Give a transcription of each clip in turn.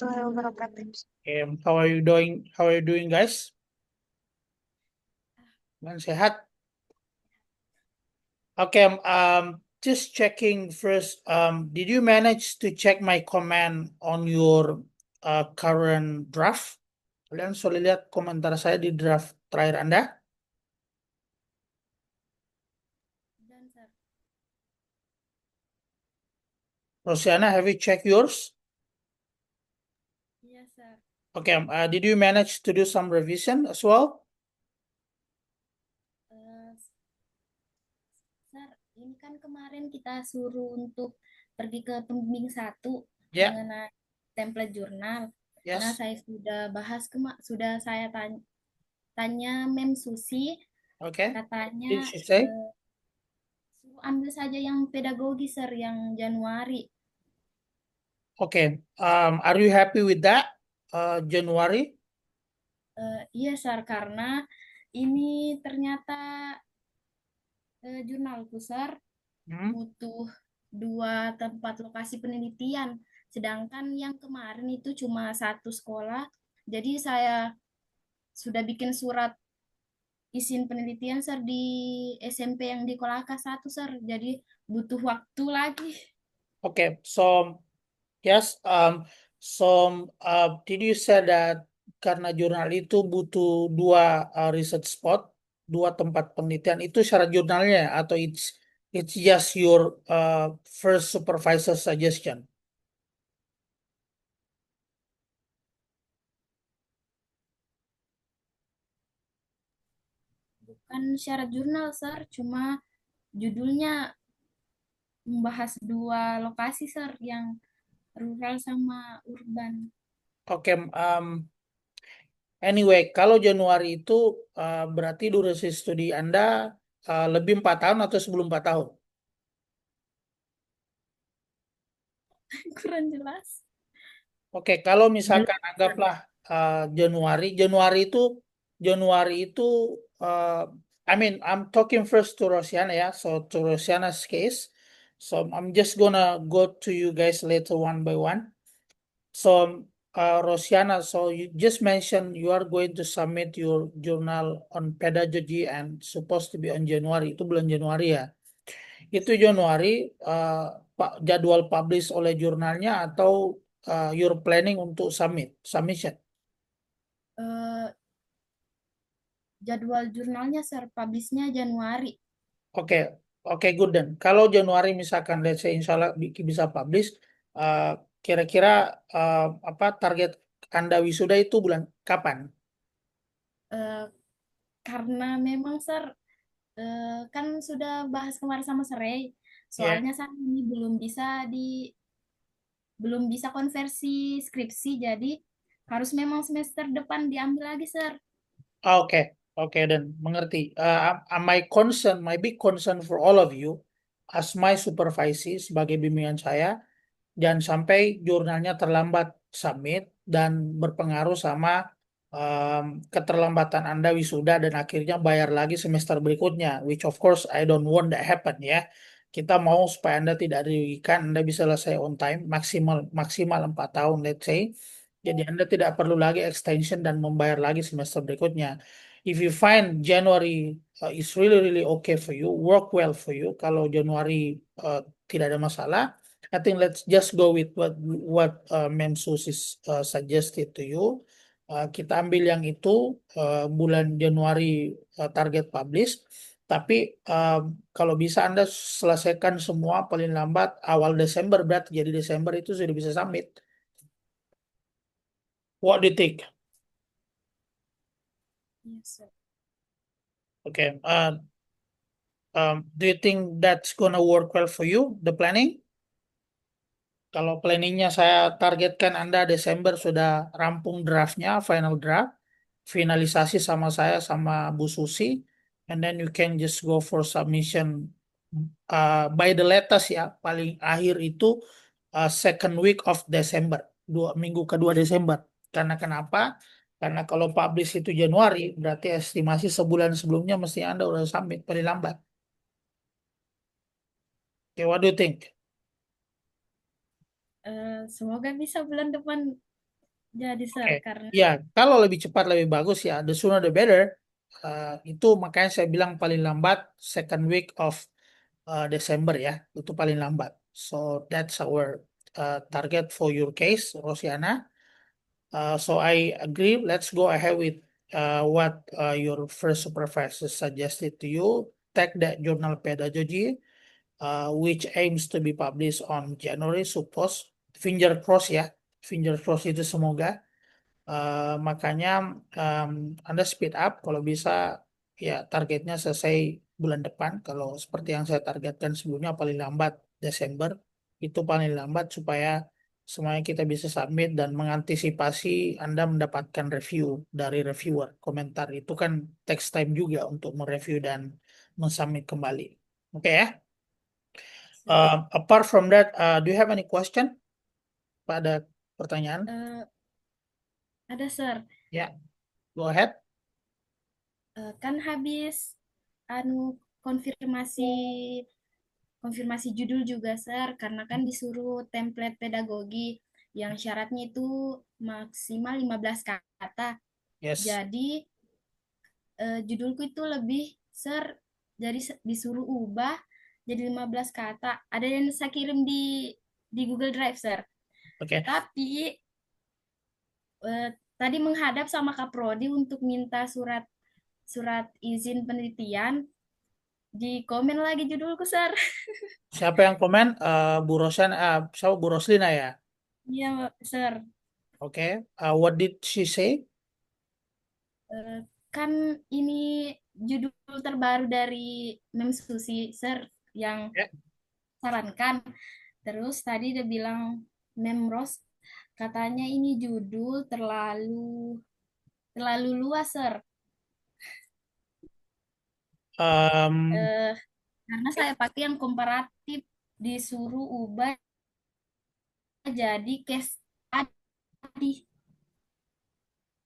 beberapa tips. How are you doing? How are you doing, guys? Dan sehat? Okay, just checking first. Did you manage to check my comment on your current draft? Kalian sudah lihat komentar saya di draft terakhir Anda? Dan Sir, Rosiana, have you checked yours? iya Sir. Okay, did you manage to do some revision as well? Eh, Sir, ini kan kemarin kita suruh untuk pergi ke pembimbing satu Yeah, mengenai template jurnal. Nah, yes. saya sudah bahas sudah saya tanya Mem Susi, Okay. katanya Did she say? suruh ambil saja yang pedagogi Sir yang Januari. Okay. Are you happy with that? January? Iya Sir, karena ini ternyata jurnal Sir Hmm? butuh dua tempat lokasi penelitian. Sedangkan yang kemarin itu cuma satu sekolah. Jadi saya sudah bikin surat izin penelitian Sir di SMP yang di Kolaka satu Sir. Jadi butuh waktu lagi. Okay. So yes. Did you say that karena jurnal itu butuh dua research spot, dua tempat penelitian itu syarat jurnalnya atau it's just your first supervisor suggestion? Bukan syarat jurnal Sir, cuma judulnya membahas dua lokasi Sir yang rural sama urban. Oke. Anyway, kalau Januari itu berarti durasi studi Anda lebih 4 tahun atau sebelum 4 tahun? Kurang jelas. Oke, kalau Belum. misalkan anggaplah Januari itu uh, I mean I'm talking first to Rosiana ya, so to Rosiana's case, so I'm just gonna go to you guys later one by one. So Rosiana, so you just mentioned you are going to submit your journal on pedagogy and supposed to be on Januari, itu bulan Januari ya. Itu Januari Pak jadwal publish oleh jurnalnya atau you're planning untuk submission. Eh, Jadwal jurnalnya Sir, publishnya Januari. Oke, oke, good then. Kalau Januari misalkan let's say insya Allah bisa publish, uh, kira-kira apa target Anda wisuda itu bulan kapan? Eh, karena memang Sir, kan sudah bahas kemarin sama Seray, Ya. soalnya saat ini belum bisa konversi skripsi, jadi harus memang semester depan diambil lagi Sir. Oke, oke dan mengerti. My big concern for all of you as my supervisee sebagai bimbingan saya, jangan sampai jurnalnya terlambat submit dan berpengaruh sama keterlambatan Anda wisuda dan akhirnya bayar lagi semester berikutnya, which of course I don't want that happen ya. Kita mau supaya Anda tidak dirugikan, Anda bisa selesai on time maksimal maksimal 4 tahun let's say. Jadi Anda tidak perlu lagi extension dan membayar lagi semester berikutnya. If you find January is really really okay for you, work well for you. Kalau Januari tidak ada masalah, I think let's just go with what Mem Susis suggested to you. Kita ambil yang itu bulan Januari target publish. Tapi kalau bisa Anda selesaikan semua paling lambat awal Desember, berarti jadi Desember itu sudah bisa submit. What do you think? Yes, Sir. Okay. Do you think that's gonna work well for you, the planning? Kalau planningnya saya targetkan Anda Desember sudah rampung draftnya, final draft, finalisasi sama saya sama Bu Susi, and then you can just go for submission by the latest ya, paling akhir itu second week of December, minggu kedua Desember. Karena kenapa? Karena kalau publish itu Januari, berarti estimasi sebulan sebelumnya mesti Anda udah submit paling lambat. Okay, what do you think? Semoga bisa bulan depan Jadi Oke, Sir, karena ya kalau lebih cepat lebih bagus ya, the sooner the better. Itu makanya saya bilang paling lambat second week of Desember ya, itu paling lambat. So that's our target for your case, Rosiana. So I agree. Let's go ahead with what your first supervisor suggested to you. Take that journal pedagogy, which aims to be published on January, suppose. Finger cross ya, finger cross itu semoga. Makanya Anda speed up kalau bisa ya targetnya selesai bulan depan. Kalau seperti yang saya targetkan sebelumnya paling lambat Desember itu paling lambat supaya semuanya kita bisa submit dan mengantisipasi Anda mendapatkan review dari reviewer. Komentar itu kan takes time juga untuk mereview dan mensubmit kembali. Oke ya. Sir, Apart from that, do you have any question? Pada pertanyaan? eh, ada Sir. Ya, go ahead. Kan habis anu konfirmasi konfirmasi judul juga Sir, karena kan disuruh template pedagogi yang syaratnya itu maksimal 15 kata. Yes. Jadi judulku itu lebih Sir, jadi disuruh ubah jadi 15 kata. Ada yang saya kirim di Google Drive Sir. Oke. Tapi tadi menghadap sama Kak Prodi untuk minta surat surat izin penelitian, di komen lagi judulku, Sir. Siapa yang komen? Bu Rosan, siapa Bu Roslina ya? Iya, Sir. Oke. What did she say? Eh, kan ini judul terbaru dari Mem Susi, Sir, yang Ya. sarankan. Terus tadi dia bilang, Mem Ros, katanya ini judul terlalu terlalu luas, Sir. Um, Eh, karena saya pakai yang komparatif, disuruh ubah jadi case tadi.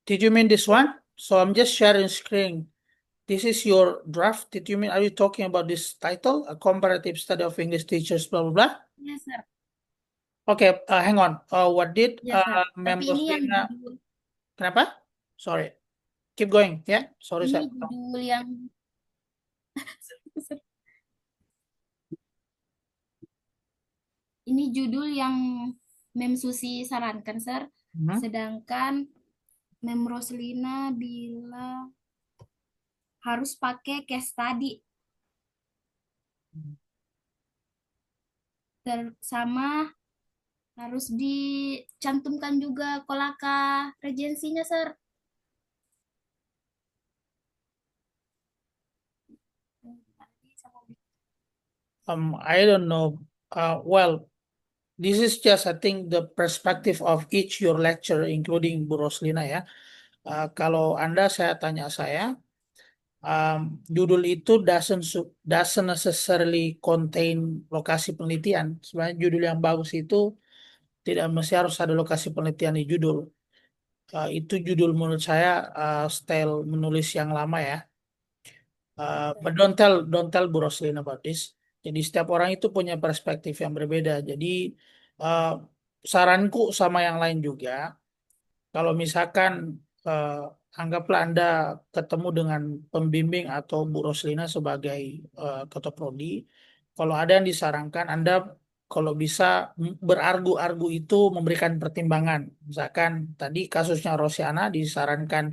did you mean this one? So I'm just sharing screen. This is your draft. Did you mean, are you talking about this title? A comparative study of English teachers, blah, blah, blah? Iya, Sir. Okay, hang on. What did Iya, Sir. Mem Tapi ini yang Roslina, judul kenapa? Sorry. Keep going, ya. Sorry, ini saya potong. judul yang ini judul yang Mem Susi sarankan, Sir. Mhm. Sedangkan Mem Roslina bilang harus pakai case study sama harus dicantumkan juga kolaka regensinya, Sir. I don't know. Well, this is just, I think, the perspective of each your lecture, including Bu Roslina ya. Kalau Anda saya tanya saya, judul itu doesn't necessarily contain lokasi penelitian. Sebenarnya judul yang bagus itu tidak mesti harus ada lokasi penelitian di judul. Itu judul menurut saya style menulis yang lama ya. But don't tell Bu Roslin about this. Jadi setiap orang itu punya perspektif yang berbeda. Jadi uh, saranku sama yang lain juga, kalau misalkan uh, anggaplah Anda ketemu dengan pembimbing atau Bu Roslina sebagai ketua prodi, kalau ada yang disarankan Anda kalau bisa berargu-argu itu memberikan pertimbangan. Misalkan tadi kasusnya Rosiana disarankan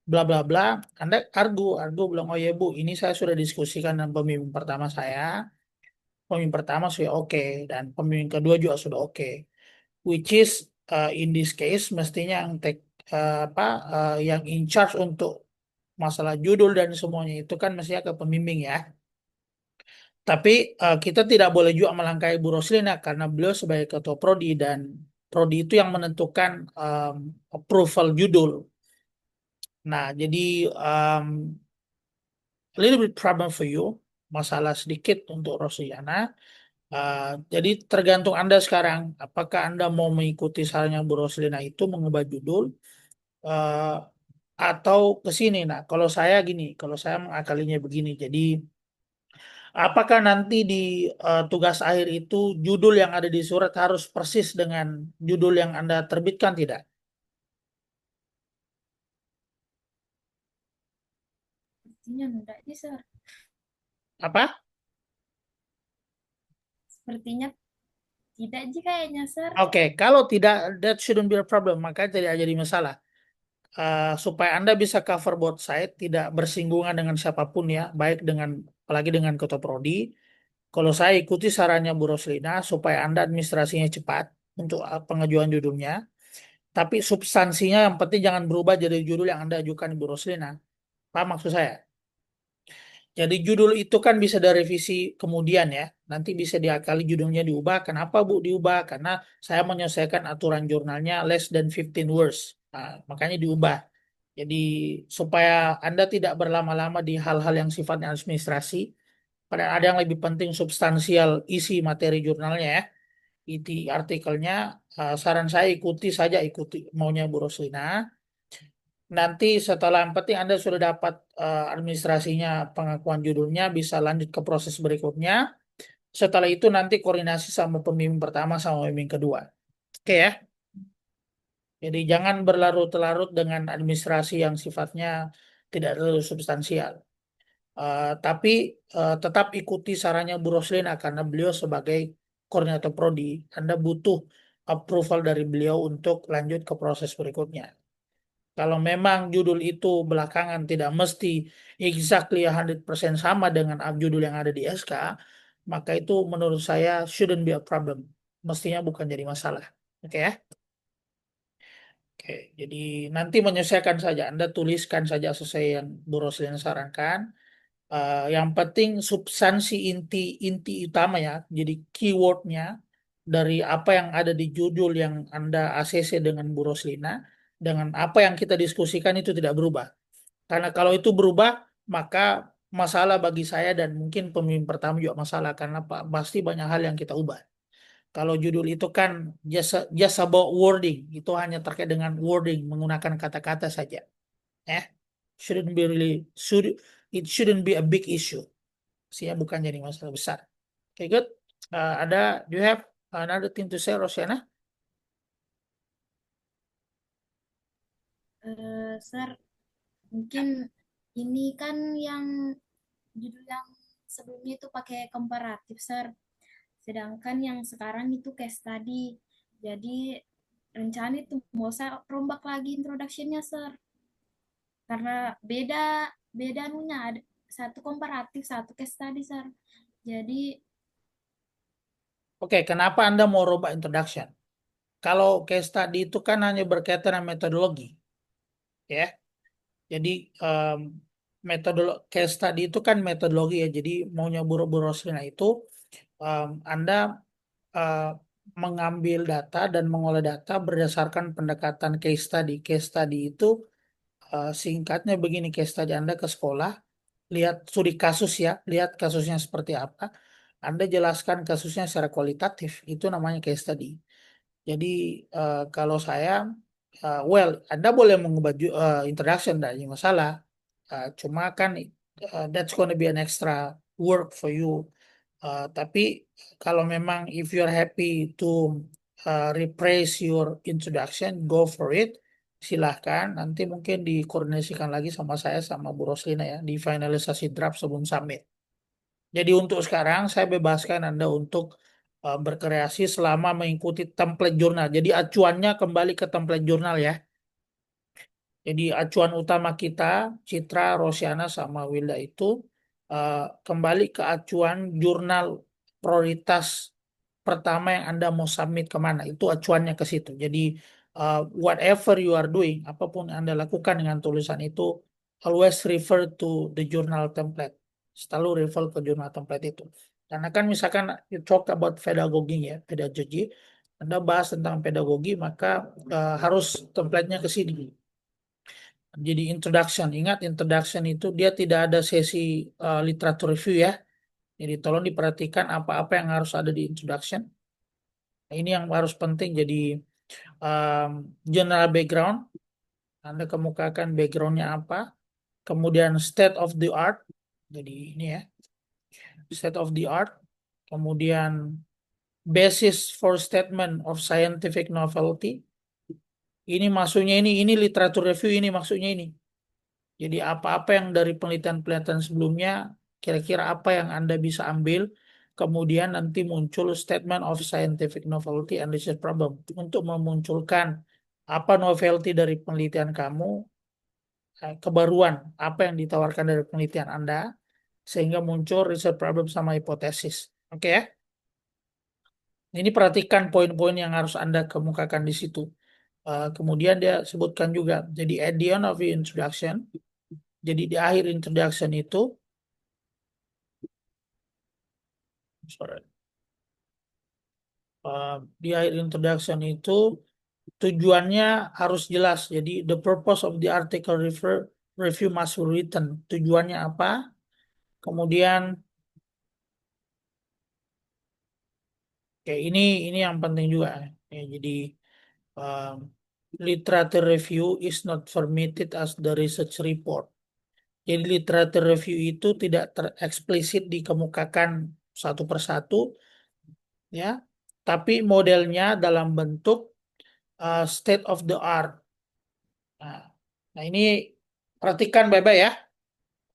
bla bla bla, Anda argu bilang oh ya Bu, ini saya sudah diskusikan dengan pembimbing pertama saya, pembimbing pertama sudah oke dan pembimbing kedua juga sudah oke, which is in this case mestinya yang yang in charge untuk masalah judul dan semuanya itu kan mestinya ke pembimbing ya. Tapi kita tidak boleh juga melangkahi Bu Roslina karena beliau sebagai ketua prodi dan prodi itu yang menentukan approval judul. Nah, jadi um, a little bit problem for you, masalah sedikit untuk Rosliana. Jadi tergantung Anda sekarang, apakah Anda mau mengikuti sarannya Bu Roslina itu mengubah judul uh, atau ke sini. Nah, kalau saya gini, kalau saya mengakalinya begini, jadi apakah nanti di tugas akhir itu judul yang ada di surat harus persis dengan judul yang Anda terbitkan tidak? Sepertinya enggak sih, Sir. Apa? Sepertinya tidak sih kayaknya, Sir. Oke, kalau tidak, that shouldn't be a problem, maka tidak jadi masalah. Supaya Anda bisa cover both side, tidak bersinggungan dengan siapapun ya, baik dengan apalagi dengan ketua prodi. Kalau saya ikuti sarannya Bu Roslina supaya Anda administrasinya cepat untuk pengajuan judulnya, tapi substansinya yang penting jangan berubah jadi judul yang Anda ajukan Bu Roslina. Paham maksud saya? Jadi judul itu kan bisa direvisi kemudian ya. Nanti bisa diakali judulnya diubah. Kenapa Bu diubah? Karena saya menyelesaikan aturan jurnalnya less than 15 words. Nah, makanya diubah. Jadi supaya Anda tidak berlama-lama di hal-hal yang sifatnya administrasi, pada ada yang lebih penting substansial isi materi jurnalnya ya. Isi artikelnya, saran saya ikuti maunya Bu Roslina. Nanti setelah yang penting Anda sudah dapat administrasinya, pengakuan judulnya, bisa lanjut ke proses berikutnya. Setelah itu nanti koordinasi sama pembimbing pertama sama pembimbing kedua. Oke ya. Jadi jangan berlarut-larut dengan administrasi yang sifatnya tidak terlalu substansial. Tapi tetap ikuti sarannya Bu Roslina karena beliau sebagai koordinator prodi. Anda butuh approval dari beliau untuk lanjut ke proses berikutnya. Kalau memang judul itu belakangan tidak mesti exactly 100% sama dengan judul yang ada di SK, maka itu menurut saya shouldn't be a problem. Mestinya bukan jadi masalah. Oke ya? Oke, jadi nanti menyesuaikan saja. Anda tuliskan saja sesuai yang Bu Roslin sarankan. Yang penting substansi inti utama ya. Jadi keywordnya dari apa yang ada di judul yang Anda ACC dengan Bu Roslina, dengan apa yang kita diskusikan itu tidak berubah. Karena kalau itu berubah, maka masalah bagi saya dan mungkin pemimpin pertama juga masalah karena pasti banyak hal yang kita ubah. Kalau judul itu kan just about wording, itu hanya terkait dengan wording, menggunakan kata-kata saja. Ya, shouldn't be really should it shouldn't be a big issue. Sih bukan jadi masalah besar. Okay, good. Do you have another thing to say, Rosiana? Sir, mungkin ini kan yang judul yang sebelumnya itu pakai komparatif, Sir. Sedangkan yang sekarang itu case study. Jadi rencana itu mau saya rombak lagi introduction-nya, Sir. Karena beda beda anunya ada satu komparatif, satu case study, Sir. Jadi Oke, kenapa Anda mau rubah introduction? Kalau case study itu kan hanya berkaitan dengan metodologi, ya. Jadi metode case study itu kan metodologi ya. Jadi maunya buru-buru Roslina itu Anda eh, mengambil data dan mengolah data berdasarkan pendekatan case study. Case study itu singkatnya begini, case study Anda ke sekolah, lihat studi kasus ya, lihat kasusnya seperti apa. Anda jelaskan kasusnya secara kualitatif, itu namanya case study. Jadi kalau saya, well, Anda boleh mengubah introduction, tidak ada masalah. Cuma kan that's gonna be an extra work for you. Tapi kalau memang if you're happy to rephrase your introduction, go for it. Silahkan. Nanti mungkin dikoordinasikan lagi sama saya sama Bu Roslina ya di finalisasi draft sebelum submit. Jadi untuk sekarang saya bebaskan Anda untuk berkreasi selama mengikuti template jurnal. Jadi acuannya kembali ke template jurnal ya. Jadi acuan utama kita, Citra, Rosiana, sama Wilda itu eh, kembali ke acuan jurnal prioritas pertama yang Anda mau submit kemana. Itu acuannya ke situ. Jadi whatever you are doing, apapun yang Anda lakukan dengan tulisan itu, always refer to the journal template. Selalu refer ke jurnal template itu. Karena kan misalkan you talk about pedagogi ya, pedagogi, Anda bahas tentang pedagogi, maka harus template-nya ke sini. Jadi introduction, ingat introduction itu dia tidak ada sesi literatur review ya. Jadi tolong diperhatikan apa-apa yang harus ada di introduction. Nah, ini yang harus penting. Jadi um, general background, Anda kemukakan backgroundnya apa. Kemudian state of the art. Jadi ini ya, state of the art. Kemudian basis for statement of scientific novelty. Ini maksudnya ini literatur review ini maksudnya ini. Jadi apa-apa yang dari penelitian-penelitian sebelumnya, kira-kira apa yang Anda bisa ambil, kemudian nanti muncul statement of scientific novelty and research problem untuk memunculkan apa novelty dari penelitian kamu, kebaruan apa yang ditawarkan dari penelitian Anda, sehingga muncul research problem sama hipotesis. Oke ya? Ini perhatikan poin-poin yang harus Anda kemukakan di situ. Kemudian dia sebutkan juga, jadi at the end of the introduction, jadi di akhir introduction itu, sorry, uh, di akhir introduction itu tujuannya harus jelas. Jadi the purpose of the article review must be written. Tujuannya apa? Kemudian kayak ini yang penting juga. Ya, jadi um, literature review is not permitted as the research report. Jadi literature review itu tidak tereksplisit dikemukakan satu persatu, ya, tapi modelnya dalam bentuk state of the art. Nah, nah ini perhatikan baik-baik ya,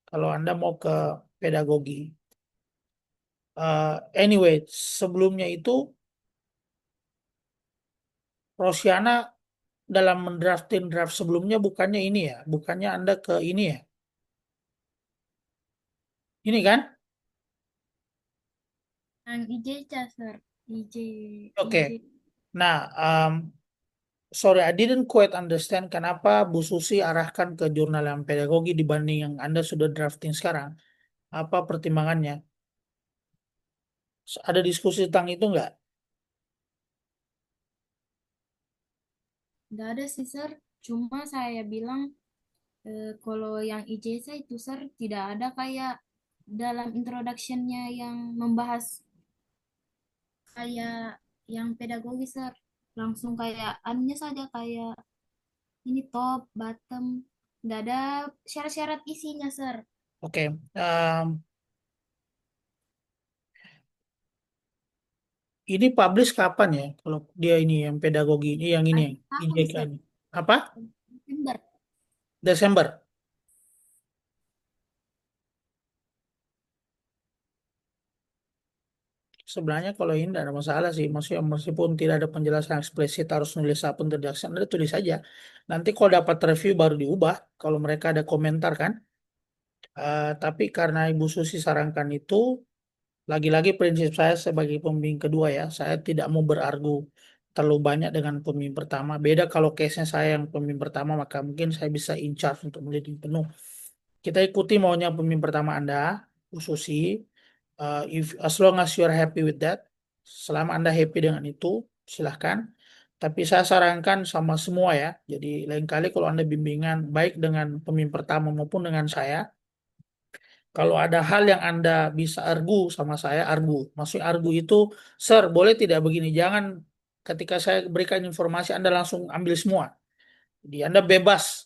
kalau Anda mau ke pedagogi. Anyway, sebelumnya itu Rosiana dalam mendrafting draft sebelumnya bukannya ini ya, bukannya Anda ke ini ya, ini kan? Yang IJ, Sir. IJ, Oke. IJ. Nah, sorry, I didn't quite understand kenapa Bu Susi arahkan ke jurnal yang pedagogi dibanding yang Anda sudah drafting sekarang. Apa pertimbangannya? Ada diskusi tentang itu nggak? Nggak ada sih, Sir. Cuma saya bilang kalau yang ijazah itu, Sir, tidak ada kayak dalam introduction-nya yang membahas kayak yang pedagogi, Sir. Langsung kayak anunya saja kayak ini top, bottom. Nggak ada syarat-syarat isinya, Sir. Oke, em, ini publish kapan ya? Kalau dia ini yang pedagogi ini, yang ini, Akhir yang tahun, IJK Sir. ini. Apa? Desember. Desember. Sebenarnya kalau ini tidak ada masalah sih. Maksudnya meskipun tidak ada penjelasan eksplisit harus nulis apa tidak, Anda tulis saja. Nanti kalau dapat review baru diubah. Kalau mereka ada komentar kan. Tapi karena Ibu Susi sarankan itu, lagi-lagi prinsip saya sebagai pembimbing kedua ya, saya tidak mau berargu terlalu banyak dengan pembimbing pertama. Beda kalau case-nya saya yang pembimbing pertama, maka mungkin saya bisa in charge untuk melihat penuh. Kita ikuti maunya pemimpin pertama Anda, Bu Susi. If as long as you are happy with that, selama Anda happy dengan itu, silahkan. Tapi saya sarankan sama semua ya. Jadi lain kali kalau Anda bimbingan baik dengan pemimpin pertama maupun dengan saya, kalau ada hal yang Anda bisa argu sama saya, argu. Maksudnya argu itu, Sir, boleh tidak begini? Jangan ketika saya berikan informasi Anda langsung ambil semua. Jadi Anda bebas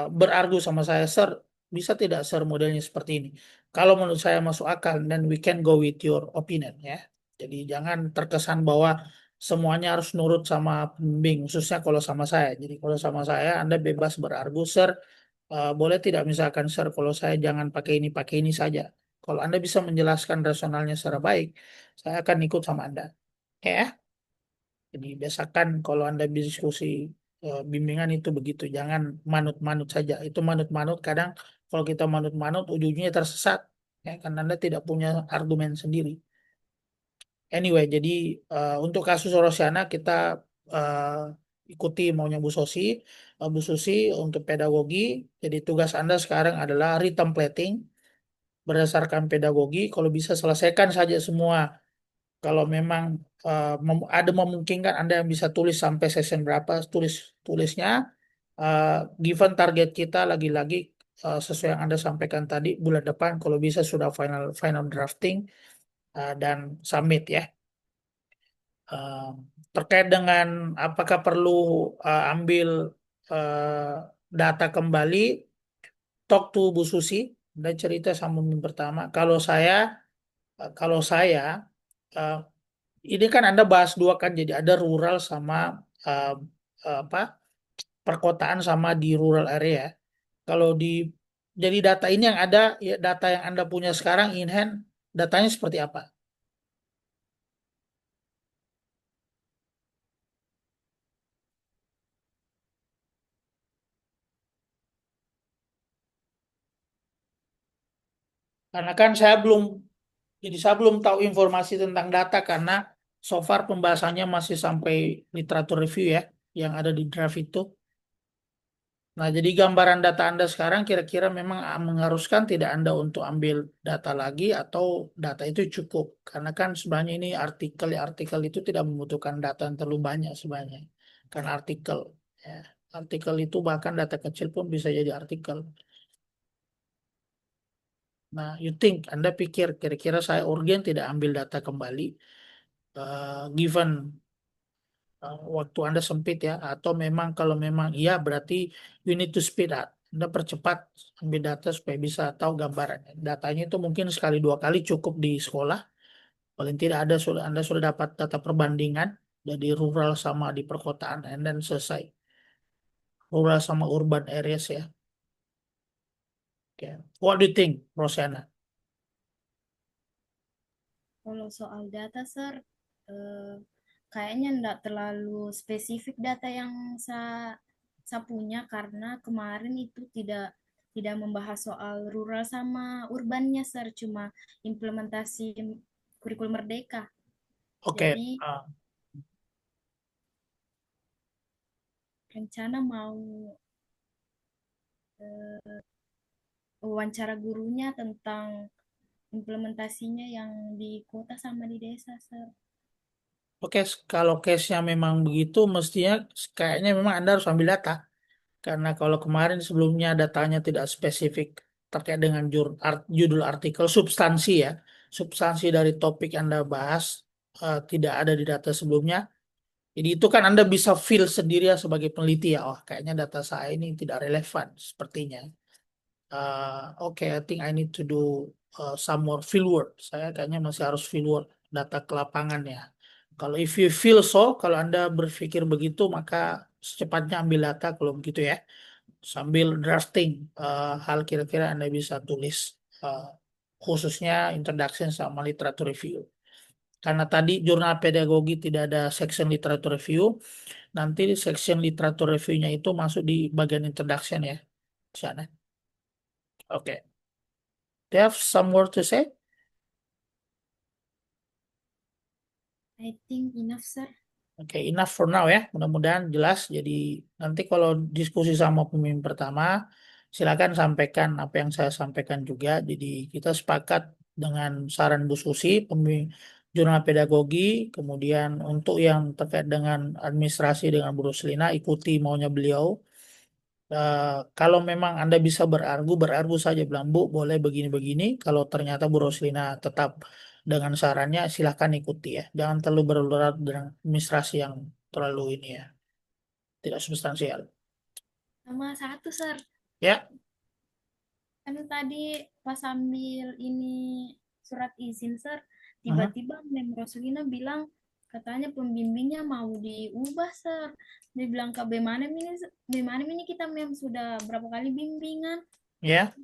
berargu sama saya, Sir, bisa tidak Sir modelnya seperti ini? Kalau menurut saya masuk akal, then we can go with your opinion ya. Jadi jangan terkesan bahwa semuanya harus nurut sama pembimbing, khususnya kalau sama saya. Jadi kalau sama saya, Anda bebas berargu, Sir. Boleh tidak misalkan, Sir, kalau saya jangan pakai ini saja. Kalau Anda bisa menjelaskan rasionalnya secara baik, saya akan ikut sama Anda. Ya. Jadi biasakan kalau Anda diskusi bimbingan itu begitu, jangan manut-manut saja. Itu manut-manut kadang kalau kita manut-manut ujungnya tersesat ya karena Anda tidak punya argumen sendiri. Anyway, jadi untuk kasus Rosiana kita ikuti maunya Bu Sosi. Bu Susi untuk pedagogi, jadi tugas Anda sekarang adalah retemplating berdasarkan pedagogi. Kalau bisa selesaikan saja semua, kalau memang ada memungkinkan Anda yang bisa tulis sampai session berapa, tulisnya. Uh, Given target kita lagi-lagi sesuai yang Anda sampaikan tadi, bulan depan kalau bisa sudah final final drafting dan submit ya. Uh, Terkait dengan apakah perlu ambil data kembali, talk to Bu Susi dan cerita sama yang pertama. Kalau saya uh, ini kan Anda bahas dua kan, jadi ada rural sama uh, apa perkotaan sama di rural area. Kalau di jadi data ini yang ada, ya data yang Anda punya sekarang in hand, datanya seperti apa? Karena kan jadi saya belum tahu informasi tentang data karena so far pembahasannya masih sampai literatur review ya, yang ada di draft itu. Nah, jadi gambaran data Anda sekarang kira-kira memang mengharuskan tidak Anda untuk ambil data lagi atau data itu cukup. Karena kan sebenarnya ini artikel itu tidak membutuhkan data yang terlalu banyak sebenarnya. Kan artikel, ya. Artikel itu bahkan data kecil pun bisa jadi artikel. Nah, Anda pikir kira-kira saya urgen tidak ambil data kembali, given waktu Anda sempit ya, atau memang kalau memang iya berarti you need to speed up. Anda percepat ambil data supaya bisa tahu gambarannya. Datanya itu mungkin sekali dua kali cukup di sekolah. Paling tidak Anda sudah dapat data perbandingan dari rural sama di perkotaan, and then selesai. Rural sama urban areas ya. Okay. What do you think, Rosana? Kalau soal data, Sir, eh, kayaknya enggak terlalu spesifik data yang saya punya karena kemarin itu tidak membahas soal rural sama urbannya, Sir, cuma implementasi kurikulum Merdeka. Oke, Jadi rencana mau wawancara gurunya tentang implementasinya yang di kota sama di desa, Sir. oke, kalau case-nya memang begitu, mestinya kayaknya memang Anda harus ambil data. Karena kalau kemarin sebelumnya datanya tidak spesifik terkait dengan judul artikel, substansi ya, substansi dari topik Anda bahas tidak ada di data sebelumnya. Jadi itu kan Anda bisa feel sendiri ya sebagai peneliti ya, oh kayaknya data saya ini tidak relevan sepertinya. Oke, I think I need to do some more field work. Saya kayaknya masih harus field work data ke lapangan ya. Kalau if you feel so, kalau Anda berpikir begitu, maka secepatnya ambil data kalau begitu ya. Sambil drafting hal kira-kira Anda bisa tulis eh, khususnya introduction sama literatur review. Karena tadi jurnal pedagogi tidak ada section literatur review, nanti section literatur reviewnya itu masuk di bagian introduction ya. Di sana. Oke. Do you have some word to say? I think enough, Sir. Oke, enough for now ya. Mudah-mudahan jelas. Jadi nanti kalau diskusi sama pemimpin pertama, silakan sampaikan apa yang saya sampaikan juga. Jadi kita sepakat dengan saran Bu Susi, jurnal pedagogi, kemudian untuk yang terkait dengan administrasi dengan Bu Roslina, ikuti maunya beliau. Kalau memang Anda bisa berargu saja bilang, Bu, boleh begini-begini. Kalau ternyata Bu Roslina tetap dengan sarannya, silahkan ikuti ya. Jangan terlalu berurat dengan administrasi yang terlalu ini ya, tidak substansial. Sama satu, Sir. Ya, Kan tadi pas ambil ini surat izin, Sir, mhm. tiba-tiba Mem Roslina bilang katanya pembimbingnya mau diubah, Sir. Dia bilang ke bagaimana ini kita Mem sudah berapa kali bimbingan. Ya.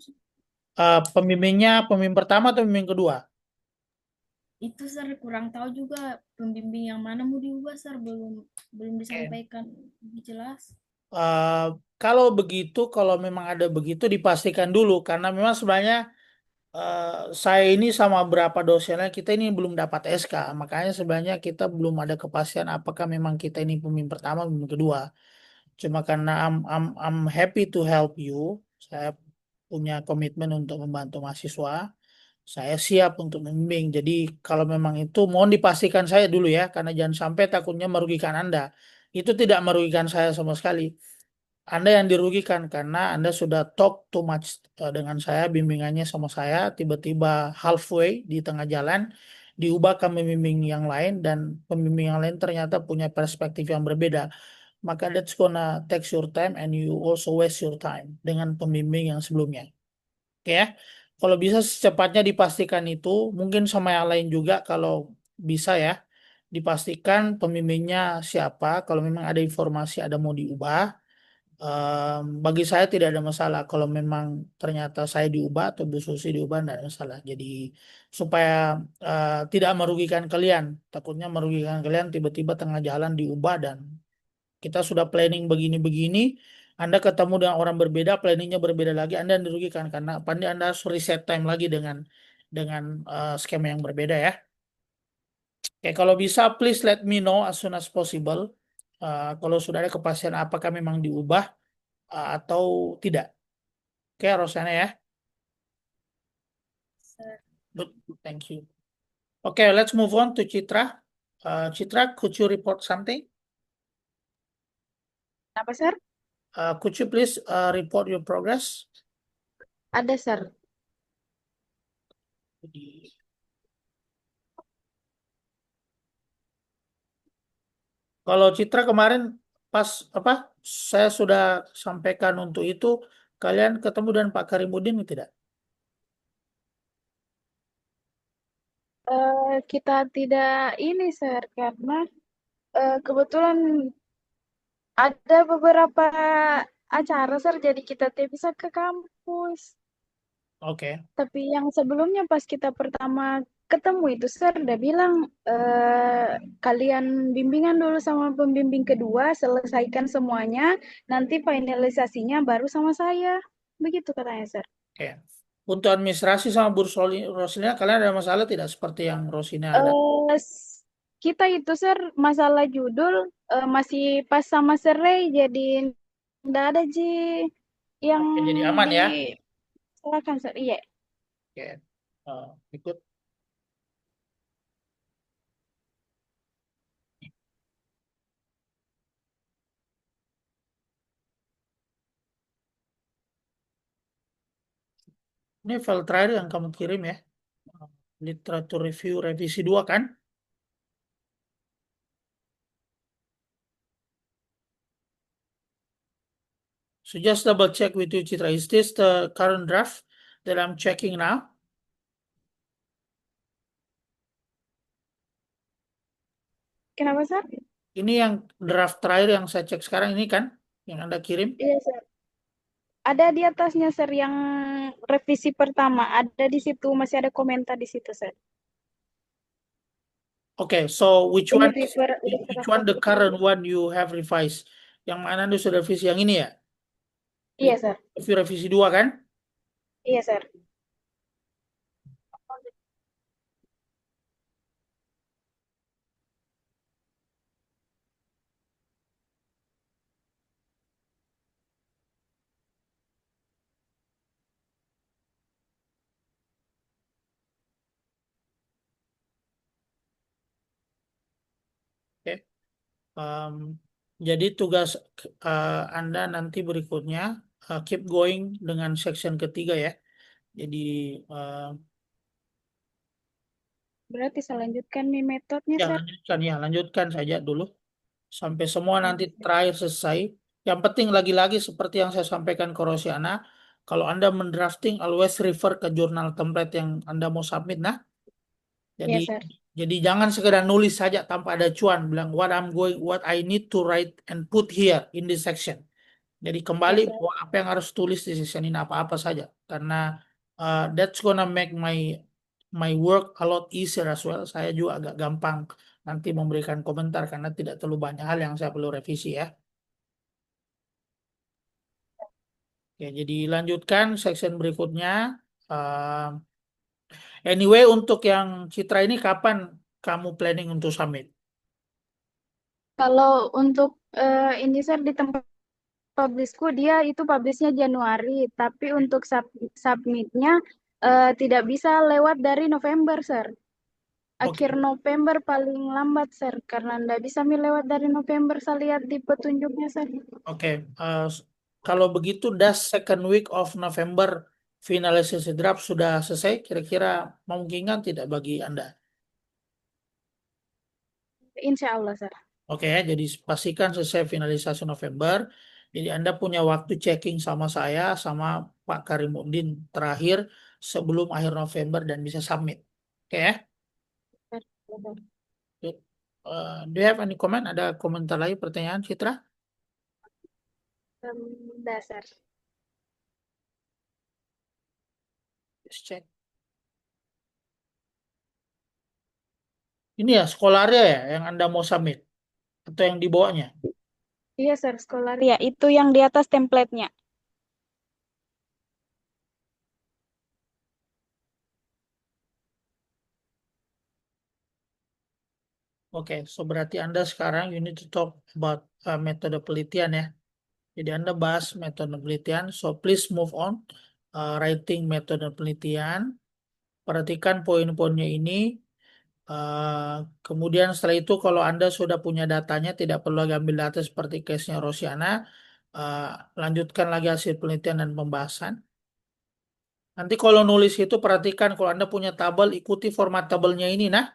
Pembimbingnya pembimbing pertama atau pembimbing kedua? Itu, Sir, kurang tahu juga pembimbing yang mana mau diubah, Sir, belum belum Oke. disampaikan lebih jelas. Eh, kalau begitu, kalau memang ada begitu dipastikan dulu karena memang sebenarnya eh, saya ini sama beberapa dosennya kita ini belum dapat SK, makanya sebenarnya kita belum ada kepastian apakah memang kita ini pemimpin pertama, pemimpin kedua. Cuma karena I'm happy to help you, saya punya komitmen untuk membantu mahasiswa, saya siap untuk membimbing. Jadi kalau memang itu mohon dipastikan saya dulu ya, karena jangan sampai takutnya merugikan Anda. Itu tidak merugikan saya sama sekali. Anda yang dirugikan karena Anda sudah talk too much dengan saya, bimbingannya sama saya, tiba-tiba halfway di tengah jalan diubah ke pembimbing yang lain dan pembimbing yang lain ternyata punya perspektif yang berbeda. Maka that's gonna take your time and you also waste your time dengan pembimbing yang sebelumnya. Oke ya. Kalau bisa secepatnya dipastikan itu, mungkin sama yang lain juga kalau bisa ya, dipastikan pembimbingnya siapa, kalau memang ada informasi ada mau diubah Bagi saya tidak ada masalah kalau memang ternyata saya diubah atau Bu Susi diubah, tidak ada masalah. Jadi supaya tidak merugikan kalian, takutnya merugikan kalian tiba-tiba tengah jalan diubah dan kita sudah planning begini-begini, Anda ketemu dengan orang berbeda, planningnya berbeda lagi, Anda yang dirugikan karena pasti Anda harus reset time lagi dengan skema yang berbeda ya. Oke, kalau bisa please let me know as soon as possible. Kalau sudah ada kepastian apakah memang diubah atau tidak. Oke, Rosana ya. Sir. Good, thank you. Okay, let's move on to Citra. Citra, could you report something? Apa, Sir? Could you please report your progress? Ada, Sir. Kalau Citra kemarin pas apa? Saya sudah sampaikan untuk itu. Kalian ketemu dengan Pak Karimudin tidak? Kita tidak ini, Sir, karena kebetulan ada beberapa acara, Sir, jadi kita tidak bisa ke kampus. Oke, Tapi yang sebelumnya pas kita pertama ketemu itu, Sir, udah bilang kalian bimbingan dulu sama pembimbing kedua, selesaikan semuanya, nanti finalisasinya baru sama saya. Begitu katanya, Sir. oke. Untuk administrasi sama Bu Roslina, kalian ada masalah tidak seperti yang Rosina ada? Kita itu, Sir, masalah judul masih pas sama Serai, jadi nggak ada Ji yang Oke, jadi aman ya. silakan, Sir. Iya. Oke. Ikut. Ini file terakhir yang kamu kirim ya. Literatur review revisi 2 kan? So just double check with you, Citra. Is this the current draft that I'm checking now? Kenapa, Sir? Ini yang draft terakhir yang saya cek sekarang ini kan, yang Anda kirim. Iya, Sir. Ada di atasnya, Sir, yang revisi pertama. Ada di situ, masih ada komentar di situ, Sir. Okay, so which Ini one di which one the current one you have revised? Yang mana Anda sudah revisi yang ini ya? Iya, Sir. Review revisi 2 kan? Iya, Sir. Oke. Um, jadi tugas Anda nanti berikutnya keep going dengan section ketiga ya. Jadi uh, Berarti saya lanjutkan nih metodenya, ya Sir. lanjutkan ya, lanjutkan saja dulu sampai semua Iya, nanti Sir. terakhir selesai. Yang penting lagi-lagi seperti yang saya sampaikan ke Rosiana, kalau Anda mendrafting always refer ke jurnal template yang Anda mau submit. Nah, jadi Iya, Sir. jadi jangan sekedar nulis saja tanpa ada cuan, bilang what I need to write and put here in this section. Jadi kembali Iya, Sir. bahwa apa yang harus tulis di section ini apa-apa saja, karena that's gonna make my work a lot easier as well. Saya juga agak gampang nanti memberikan komentar karena tidak terlalu banyak hal yang saya perlu revisi ya. Ya, jadi lanjutkan section berikutnya. Uh, Anyway, untuk yang Citra ini kapan kamu planning untuk submit? Kalau untuk ini, Sir, di tempat publishku dia itu publishnya Januari, tapi untuk submitnya tidak bisa lewat dari November, Sir. Akhir Oke, November paling lambat, Sir, karena nggak bisa lewat dari November, saya lihat di petunjuknya, Sir. oke. Kalau begitu, das second week of November finalisasi draft sudah selesai. Kira-kira memungkinkan tidak bagi Anda? Insya Allah, Sir. Oke, ya, jadi pastikan selesai finalisasi November. Jadi Anda punya waktu checking sama saya, sama Pak Karimuddin terakhir sebelum akhir November dan bisa submit. Oke ya? Sir. Do you have any comment? Ada komentar lagi, pertanyaan, Citra? Dasar. Let's check. Ini ya Skolaria ya yang Anda mau submit atau yang di bawahnya? Iya, sir, Skolaria. Itu yang di atas template-nya. Oke, so berarti Anda sekarang you need to talk about metode penelitian ya. Jadi Anda bahas metode penelitian. So please move on. Writing metode penelitian. Perhatikan poin-poinnya ini. Kemudian setelah itu kalau Anda sudah punya datanya, tidak perlu lagi ambil data seperti case-nya Rosiana. eh, Lanjutkan lagi hasil penelitian dan pembahasan. Nanti kalau nulis itu perhatikan kalau Anda punya tabel, ikuti format tabelnya ini. Nah,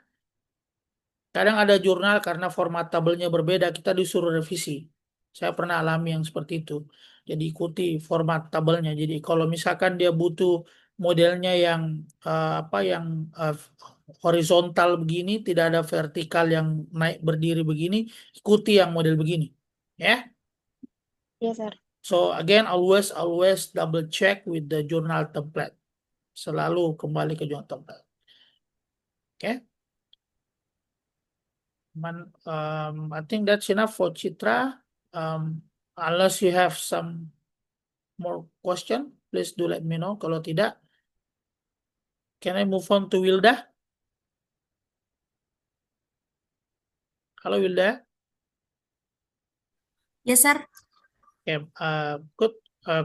kadang ada jurnal karena format tabelnya berbeda, kita disuruh revisi. Saya pernah alami yang seperti itu. Jadi ikuti format tabelnya. Jadi kalau misalkan dia butuh modelnya yang apa yang eh, horizontal begini, tidak ada vertikal yang naik berdiri begini, ikuti yang model begini. Ya. Iya, sir. So again, always double check with the journal template. Selalu kembali ke jurnal template. Oke. I think that's enough for Citra. Unless you have some more question, please do let me know. Kalau tidak, can I move on to Wilda? Halo Wilda. Yes, sir. Okay,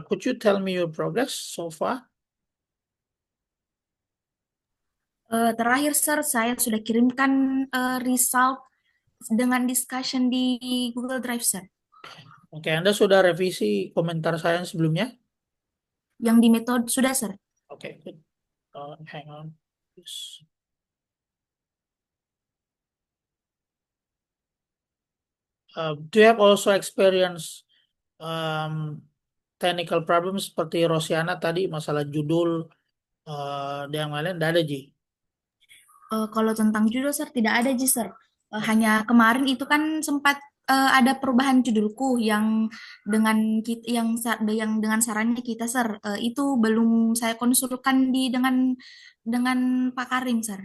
could you tell me your progress so far? Terakhir, sir, saya sudah kirimkan result dengan discussion di Google Drive, sir. Oke, Anda sudah revisi komentar saya yang sebelumnya? Yang di metode sudah, sir. Oke, good. Hang on. Yes. Do you have also experience technical problems seperti Rosiana tadi, masalah judul dan yang lain-lain? Tidak ada, Ji. Kalau tentang judul, sir, tidak ada, Ji, sir. Hanya kemarin itu kan sempat ada perubahan judulku yang dengan yang dengan sarannya kita, sir. Itu belum saya konsulkan dengan Pak Karim, sir.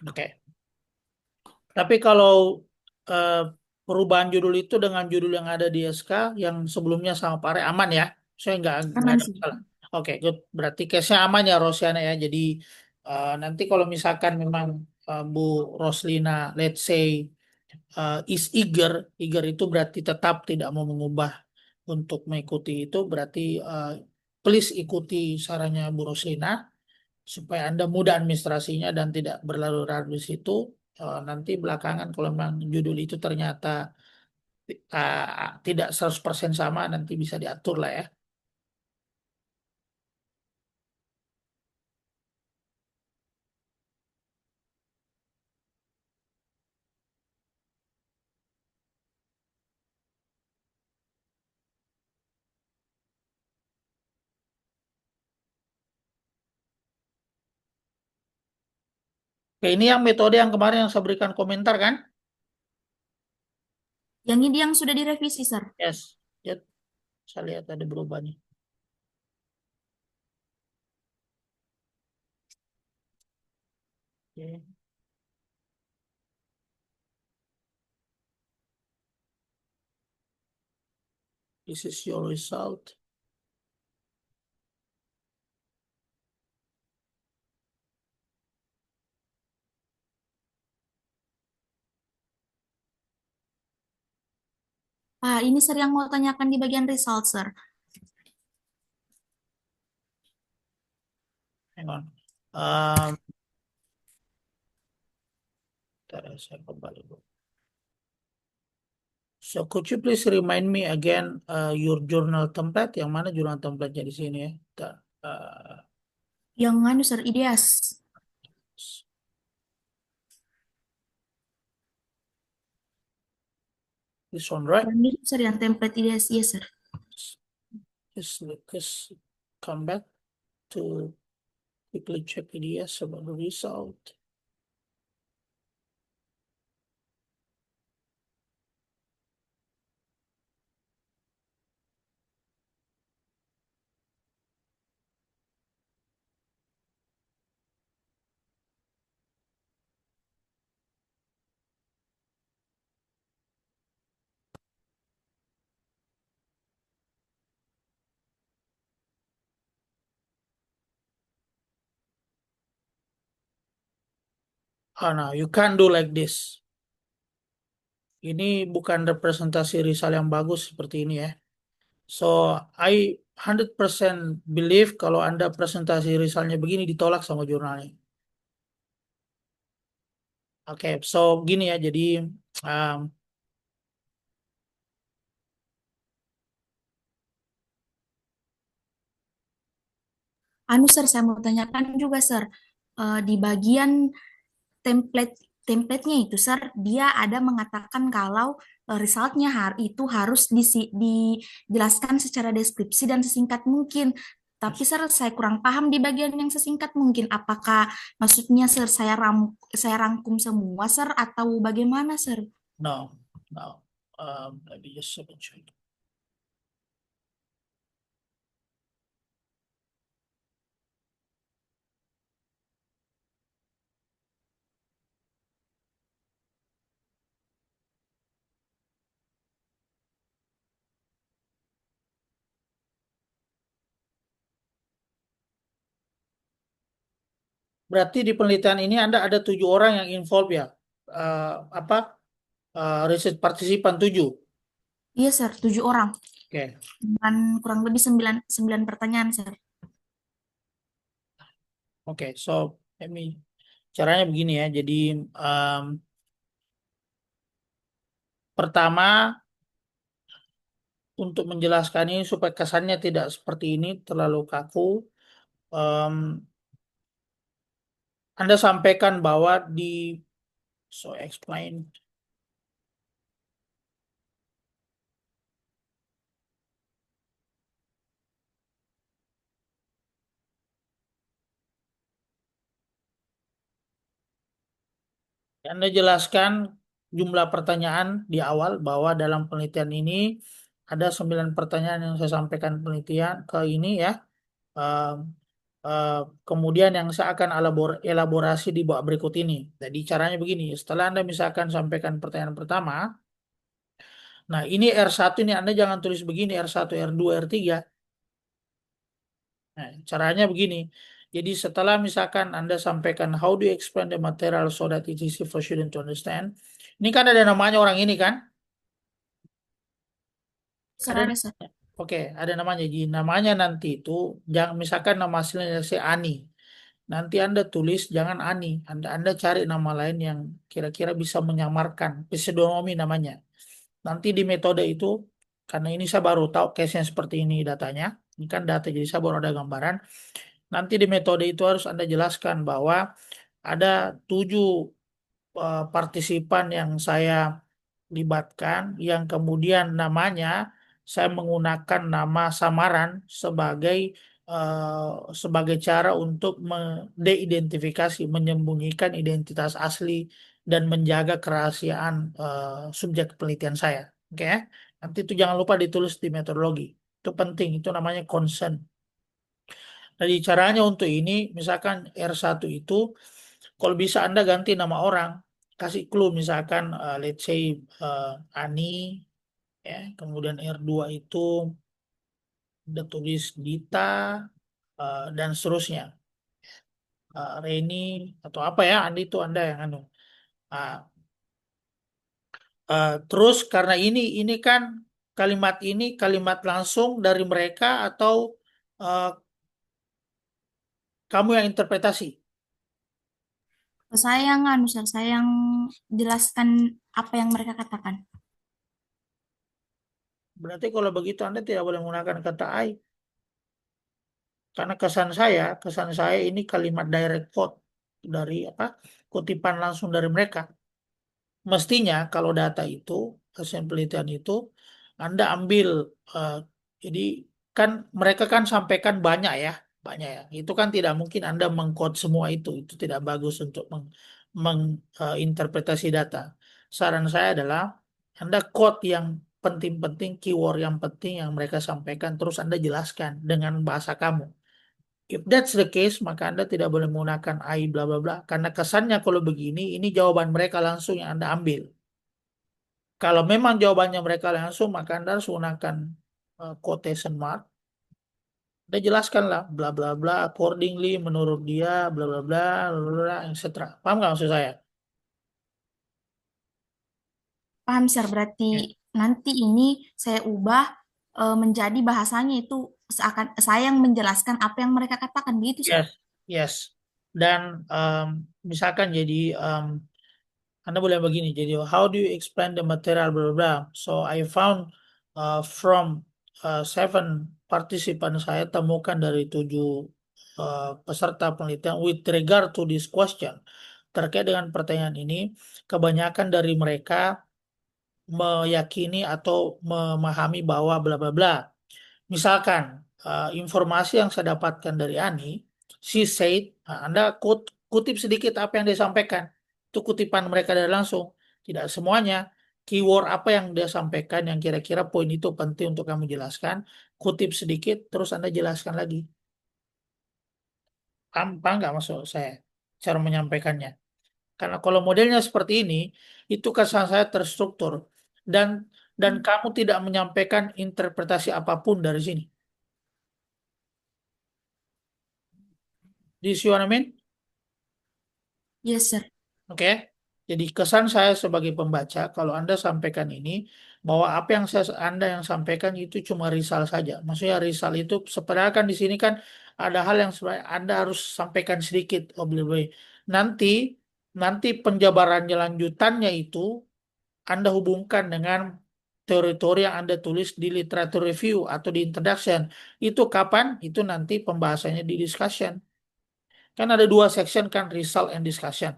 Oke. Tapi kalau eh, perubahan judul itu dengan judul yang ada di SK yang sebelumnya sama Pare aman ya? Saya nggak Aman, ada sih. masalah. Oke, good. Berarti case-nya aman ya Rosiana ya. Jadi nanti kalau misalkan memang Bu Roslina, let's say is eager itu berarti tetap tidak mau mengubah untuk mengikuti itu. Berarti please ikuti sarannya Bu Roslina supaya Anda mudah administrasinya dan tidak berlarut-larut di situ. Nanti belakangan kalau memang judul itu ternyata tidak 100% sama, nanti bisa diatur lah ya. Oke, ini yang metode yang kemarin yang saya berikan komentar kan? Yang ini yang sudah direvisi, sir. Yes, ya, saya lihat ada berubah nih. Oke. This is your result. Ini sir yang mau tanyakan di bagian result, sir. Hang on. Um, Bentar ya, saya kembali dulu. So could you please remind me again your journal template? Yang mana jurnal template-nya di sini ya? Bentar. Yang anu, sir, ideas. This one, right? Yang ini, sir, yang template ideas, yes, sir. Just come back to quickly check ideas about the result. Oh no, you can't do like this. Ini bukan representasi Rizal yang bagus seperti ini ya. So, I 100% believe kalau Anda presentasi Rizalnya begini ditolak sama jurnalnya. Oke, so gini ya, jadi um, Anu Sir, saya mau tanyakan juga Sir, di bagian template templatenya itu Sir, dia ada mengatakan kalau resultnya itu harus dijelaskan secara deskripsi dan sesingkat mungkin. Tapi Sir, saya kurang paham di bagian yang sesingkat mungkin. Apakah maksudnya Sir, saya rangkum semua Sir atau bagaimana Sir? no, no. Let me just check. Berarti di penelitian ini Anda ada 7 orang yang involved ya? Apa? Riset partisipan 7. Iya Sir, 7 orang. Oke, Dan kurang lebih 9 pertanyaan Sir. oke. So, let me caranya begini ya. Jadi um, pertama untuk menjelaskan ini supaya kesannya tidak seperti ini terlalu kaku. um, Anda sampaikan bahwa so explain. Anda jelaskan jumlah pertanyaan di awal bahwa dalam penelitian ini ada 9 pertanyaan yang saya sampaikan penelitian ke ini ya. Um, uh, Kemudian yang saya akan elaborasi di bawah berikut ini. Jadi caranya begini, setelah Anda misalkan sampaikan pertanyaan pertama, nah ini R1 ini Anda jangan tulis begini R1, R2, R3. Nah, caranya begini. Jadi setelah misalkan Anda sampaikan how do you explain the material so that it is easy for student to understand. Ini kan ada namanya orang ini kan? Sir, Ada ada Sir. Oke, ada namanya. Jadi namanya nanti itu jangan misalkan nama aslinya si Ani. Nanti Anda tulis jangan Ani. Anda cari nama lain yang kira-kira bisa menyamarkan pseudonimi namanya. Nanti di metode itu karena ini saya baru tahu case-nya seperti ini datanya. Ini kan data jadi saya baru ada gambaran. Nanti di metode itu harus Anda jelaskan bahwa ada 7 partisipan yang saya libatkan yang kemudian namanya saya menggunakan nama samaran sebagai cara untuk mendeidentifikasi, menyembunyikan identitas asli dan menjaga kerahasiaan subjek penelitian saya. Oke, nanti itu jangan lupa ditulis di metodologi. Itu penting, itu namanya consent. Jadi caranya untuk ini, misalkan R1 itu, kalau bisa Anda ganti nama orang, kasih clue misalkan let's say Ani, ya, kemudian R2 itu udah tulis Dita dan seterusnya. Reni atau apa ya, Andi itu Anda yang anu. Ah, terus karena ini kan ini kalimat langsung dari mereka atau eh, kamu yang interpretasi. Saya yang anu Sir, saya yang jelaskan apa yang mereka katakan. Berarti kalau begitu Anda tidak boleh menggunakan kata I. Karena kesan saya ini kalimat direct quote dari apa? Kutipan langsung dari mereka. Mestinya kalau data itu, hasil penelitian itu, Anda ambil, eh, jadi kan mereka kan sampaikan banyak ya. Itu kan tidak mungkin Anda mengkode semua itu tidak bagus untuk menginterpretasi data. Saran saya adalah Anda code yang penting-penting, keyword yang penting yang mereka sampaikan, terus Anda jelaskan dengan bahasa kamu. If that's the case, maka Anda tidak boleh menggunakan I bla bla bla. Karena kesannya kalau begini, ini jawaban mereka langsung yang Anda ambil. Kalau memang jawabannya mereka langsung, maka Anda harus menggunakan quotation mark. Anda jelaskanlah, bla bla bla, accordingly, menurut dia, bla bla bla, bla bla, etc. Paham nggak maksud saya? Paham, Sir. Berarti Ya. nanti ini saya ubah menjadi bahasanya itu seakan saya yang menjelaskan apa yang mereka katakan, begitu, Sir. Yes, yes. Dan misalkan jadi Anda boleh begini, jadi how do you explain the material blah blah blah. So I found from 7 participant, saya temukan dari 7 peserta penelitian with regard to this question. Terkait dengan pertanyaan ini, kebanyakan dari mereka meyakini atau memahami bahwa bla bla bla. Misalkan informasi yang saya dapatkan dari Ani, she said, nah, Anda kutip sedikit apa yang dia sampaikan. Itu kutipan mereka dari langsung. Tidak semuanya. Keyword apa yang dia sampaikan yang kira-kira poin itu penting untuk kamu jelaskan. Kutip sedikit, terus Anda jelaskan lagi. Paham nggak maksud saya? Cara menyampaikannya. Karena kalau modelnya seperti ini, itu kesan saya terstruktur. Dan kamu tidak menyampaikan interpretasi apapun dari sini. Do you see what I mean? Yes, Sir. Oke, jadi kesan saya sebagai pembaca, kalau Anda sampaikan ini, bahwa apa yang Anda yang sampaikan itu cuma risal saja. Maksudnya risal itu, sebenarnya kan di sini kan ada hal yang sebenarnya Anda harus sampaikan sedikit. Nanti, nanti penjabarannya lanjutannya itu Anda hubungkan dengan teori-teori yang Anda tulis di literatur review atau di introduction. Itu kapan? Itu nanti pembahasannya di discussion. Kan ada 2 section kan, result and discussion.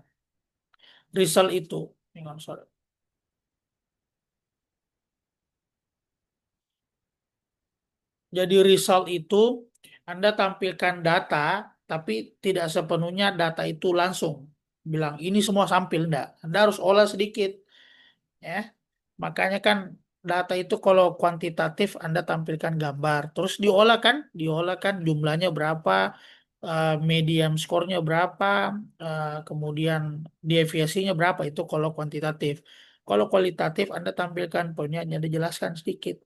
Result itu, hang on, sorry. Jadi result itu Anda tampilkan data, tapi tidak sepenuhnya data itu langsung bilang ini semua sampel, enggak. Anda harus olah sedikit, ya. Makanya kan data itu kalau kuantitatif Anda tampilkan gambar, terus diolah kan jumlahnya berapa, median skornya berapa, kemudian deviasinya berapa, itu kalau kuantitatif. Kalau kualitatif Anda tampilkan poinnya, Anda jelaskan sedikit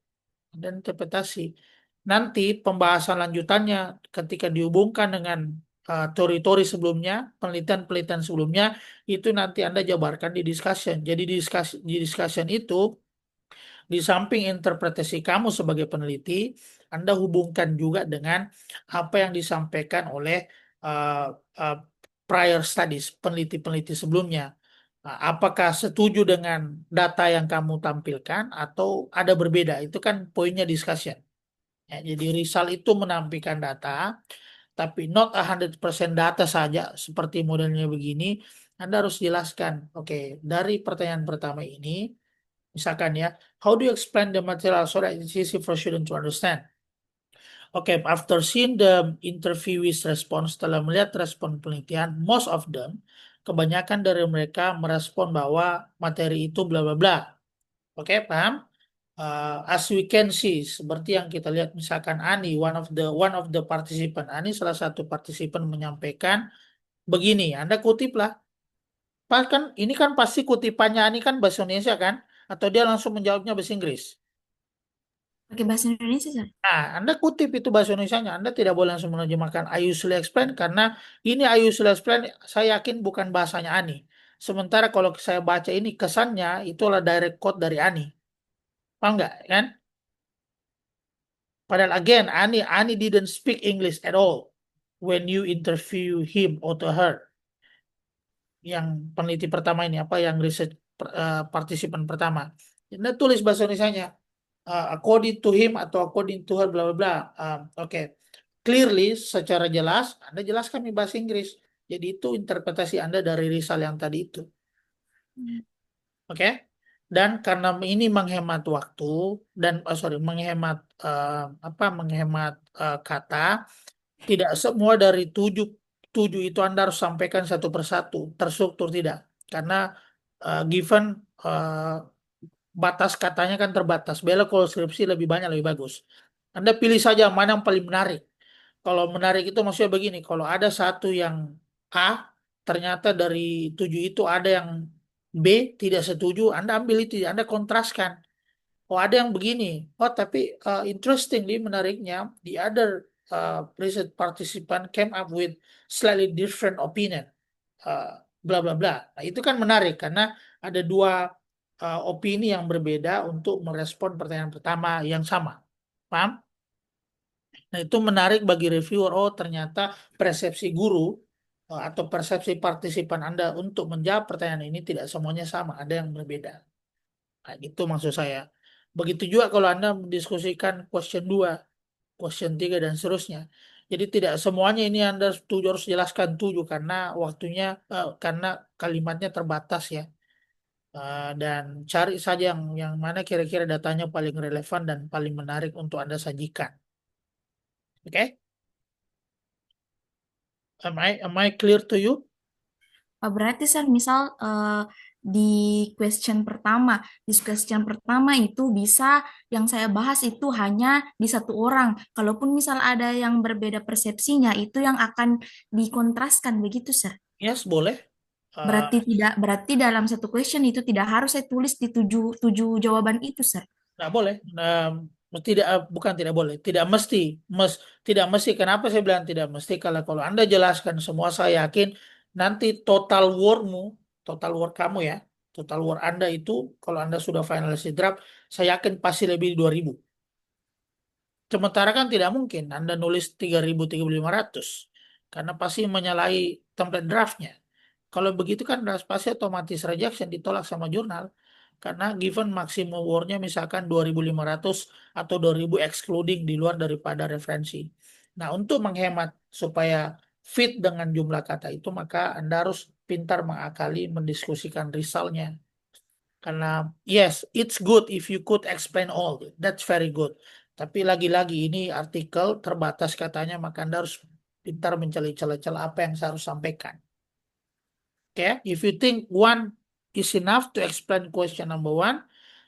dan interpretasi. Nanti pembahasan lanjutannya ketika dihubungkan dengan teori-teori sebelumnya, penelitian-penelitian sebelumnya, itu nanti Anda jabarkan di discussion. Jadi di discussion itu, di samping interpretasi kamu sebagai peneliti, Anda hubungkan juga dengan apa yang disampaikan oleh uh, uh, prior studies, peneliti-peneliti sebelumnya. Nah, apakah setuju dengan data yang kamu tampilkan atau ada berbeda? Itu kan poinnya discussion. Ya, jadi Rizal itu menampilkan data, tapi not 100% data saja seperti modelnya begini. Anda harus jelaskan, oke, dari pertanyaan pertama ini, misalkan ya, how do you explain the material so that it's easy for student to understand? Oke, after seeing the interviewees response, setelah melihat respon penelitian, most of them, kebanyakan dari mereka merespon bahwa materi itu bla bla bla. Oke, paham? As we can see, seperti yang kita lihat misalkan Ani, one of the participant, Ani salah satu partisipan menyampaikan begini, Anda kutip lah. Pas kan ini kan pasti kutipannya Ani kan bahasa Indonesia kan, atau dia langsung menjawabnya bahasa Inggris. Pakai bahasa Indonesia, Sir. Nah, Anda kutip itu bahasa Indonesianya, Anda tidak boleh langsung menerjemahkan I usually explain karena ini I usually explain saya yakin bukan bahasanya Ani. Sementara kalau saya baca ini kesannya itulah direct quote dari Ani. Paham nggak kan? Padahal again, Ani didn't speak English at all when you interview him or to her. Yang peneliti pertama ini, apa yang research partisipan pertama. Dia tulis bahasa Indonesianya, according to him atau according to her, bla bla bla. Oke. Clearly, secara jelas, Anda jelaskan di bahasa Inggris. Jadi itu interpretasi Anda dari Rizal yang tadi itu. Oke. Dan karena ini menghemat waktu dan menghemat menghemat kata, tidak semua dari tujuh itu Anda harus sampaikan satu persatu, terstruktur tidak. Karena given uh, batas katanya kan terbatas. Bela kalau skripsi lebih banyak lebih bagus. Anda pilih saja mana yang paling menarik. Kalau menarik itu maksudnya begini, kalau ada satu yang A, ternyata dari 7 itu ada yang B tidak setuju, Anda ambil itu, Anda kontraskan. Oh ada yang begini, oh tapi interestingly menariknya, the other research participant came up with slightly different opinion, uh, bla bla bla. Nah itu kan menarik karena ada dua opini yang berbeda untuk merespon pertanyaan pertama yang sama. Paham? Nah, itu menarik bagi reviewer. Oh, ternyata persepsi guru atau persepsi partisipan Anda untuk menjawab pertanyaan ini tidak semuanya sama, ada yang berbeda. Nah, itu maksud saya. Begitu juga kalau Anda mendiskusikan question 2, question 3, dan seterusnya. Jadi tidak semuanya ini Anda setuju harus jelaskan tujuh karena waktunya, karena kalimatnya terbatas ya. Dan cari saja yang mana kira-kira datanya paling relevan dan paling menarik untuk Anda sajikan. Oke? Am I clear to you? Berarti Sir, misal di question pertama itu bisa yang saya bahas itu hanya di satu orang. Kalaupun misal ada yang berbeda persepsinya, itu yang akan dikontraskan begitu, Sir. Yes, boleh. Berarti dalam satu question itu tidak harus saya tulis di tujuh jawaban itu, Sir. Nah, boleh. Tidak, bukan tidak boleh. Tidak mesti. Tidak mesti. Kenapa saya bilang tidak mesti? Kalau Anda jelaskan semua, saya yakin nanti total word kamu ya, total word Anda itu, kalau Anda sudah finalisasi draft, saya yakin pasti lebih dari 2.000. Sementara kan tidak mungkin Anda nulis 3.000, 3.500. Karena pasti menyalahi template draftnya. Kalau begitu kan pasti otomatis rejection, ditolak sama jurnal. Karena given maksimum word-nya misalkan 2.500 atau 2.000 excluding di luar daripada referensi. Nah, untuk menghemat supaya fit dengan jumlah kata itu, maka Anda harus pintar mengakali mendiskusikan resultnya. Karena yes, it's good if you could explain all. That's very good. Tapi lagi-lagi ini artikel terbatas katanya, maka Anda harus pintar mencari celah-celah apa yang saya harus sampaikan. Okay, if you think one is enough to explain question number one,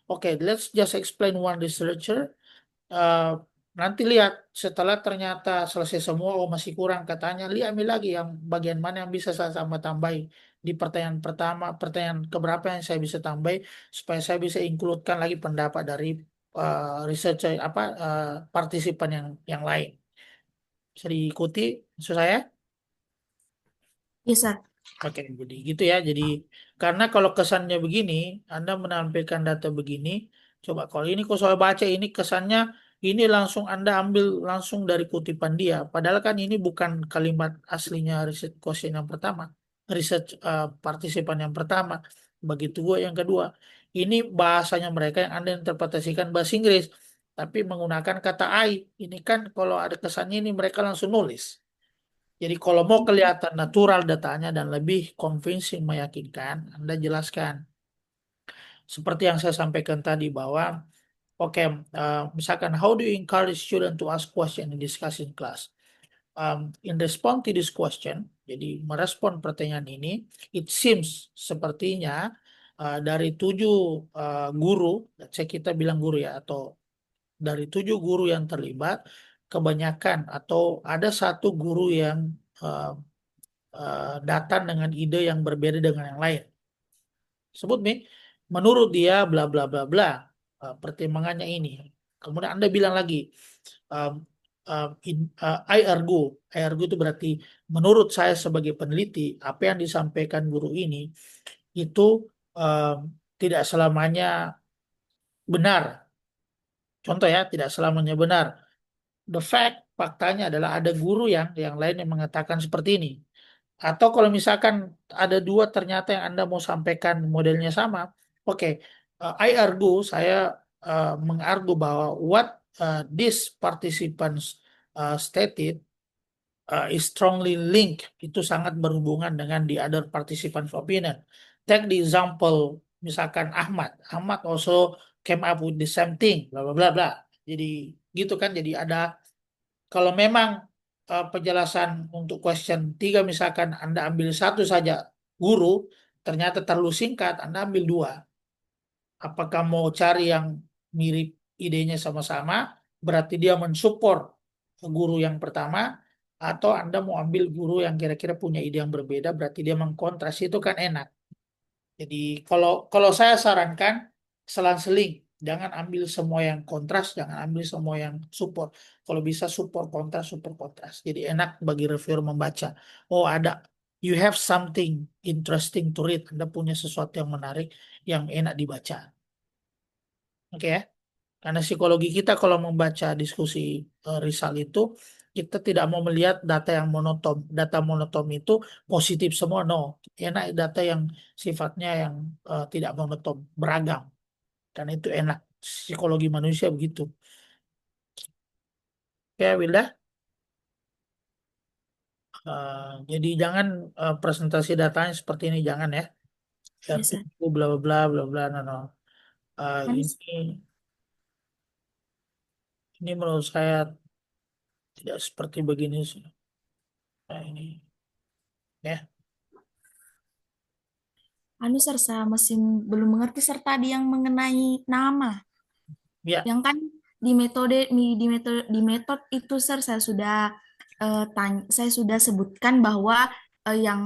okay, let's just explain one researcher. Nanti lihat setelah ternyata selesai semua, oh masih kurang katanya, lihat lagi yang bagian mana yang bisa saya tambahin di pertanyaan pertama, pertanyaan keberapa yang saya bisa tambahin supaya saya bisa includekan lagi pendapat dari researcher partisipan yang lain. Bisa diikuti maksud saya? Yes, Sir. Oke, jadi gitu ya. Jadi karena kalau kesannya begini, Anda menampilkan data begini, coba kalau ini kok soal baca ini kesannya ini langsung Anda ambil langsung dari kutipan dia. Padahal kan ini bukan kalimat aslinya riset question yang pertama, riset partisipan yang pertama. Begitu juga yang kedua. Ini bahasanya mereka yang Anda interpretasikan bahasa Inggris, tapi menggunakan kata I. Ini kan kalau ada kesannya ini mereka langsung nulis. Jadi kalau mau kelihatan natural datanya dan lebih convincing, meyakinkan, Anda jelaskan. Seperti yang saya sampaikan tadi bahwa, oke, misalkan how do you encourage student to ask question in discussion class? In response to this question, jadi merespon pertanyaan ini, it seems sepertinya dari 7 guru, saya kita bilang guru ya, atau dari 7 guru yang terlibat, kebanyakan atau ada satu guru yang datang dengan ide yang berbeda dengan yang lain. Sebut nih, menurut dia bla bla bla bla, pertimbangannya ini. Kemudian Anda bilang lagi, um, I argue. I argue itu berarti menurut saya sebagai peneliti, apa yang disampaikan guru ini itu um, tidak selamanya benar. Contoh ya, tidak selamanya benar. The fact, faktanya adalah ada guru yang lain yang mengatakan seperti ini. Atau kalau misalkan ada dua ternyata yang Anda mau sampaikan modelnya sama, oke, I argue, saya mengargu bahwa what these participants stated is strongly linked, itu sangat berhubungan dengan the other participants' opinion. Take the example, misalkan Ahmad also came up with the same thing, bla bla bla bla. Jadi gitu kan, jadi ada kalau memang penjelasan untuk question 3 misalkan Anda ambil satu saja guru, ternyata terlalu singkat, Anda ambil dua. Apakah mau cari yang mirip idenya sama-sama, berarti dia mensupport guru yang pertama, atau Anda mau ambil guru yang kira-kira punya ide yang berbeda, berarti dia mengkontras, itu kan enak. Jadi kalau saya sarankan selang-seling, jangan ambil semua yang kontras, jangan ambil semua yang support. Kalau bisa support kontras. Jadi enak bagi reviewer membaca. Oh, ada you have something interesting to read. Anda punya sesuatu yang menarik, yang enak dibaca. Oke ya? Karena psikologi kita kalau membaca diskusi Rizal itu, kita tidak mau melihat data yang monoton. Data monoton itu positif semua, no. Enak data yang sifatnya yang tidak monoton, beragam. Karena itu enak. Psikologi manusia begitu. Oke, Wilda. Jadi jangan presentasi datanya seperti ini, jangan ya. Ya, Iya, Sir. tunggu bla bla bla bla bla, no, no. Anu, Ini menurut saya tidak seperti begini sih. Nah, ini ya. Sir, saya masih belum mengerti Sir tadi yang mengenai nama. Ya, Yang kan di metode itu Sir saya sudah saya sudah sebutkan bahwa yang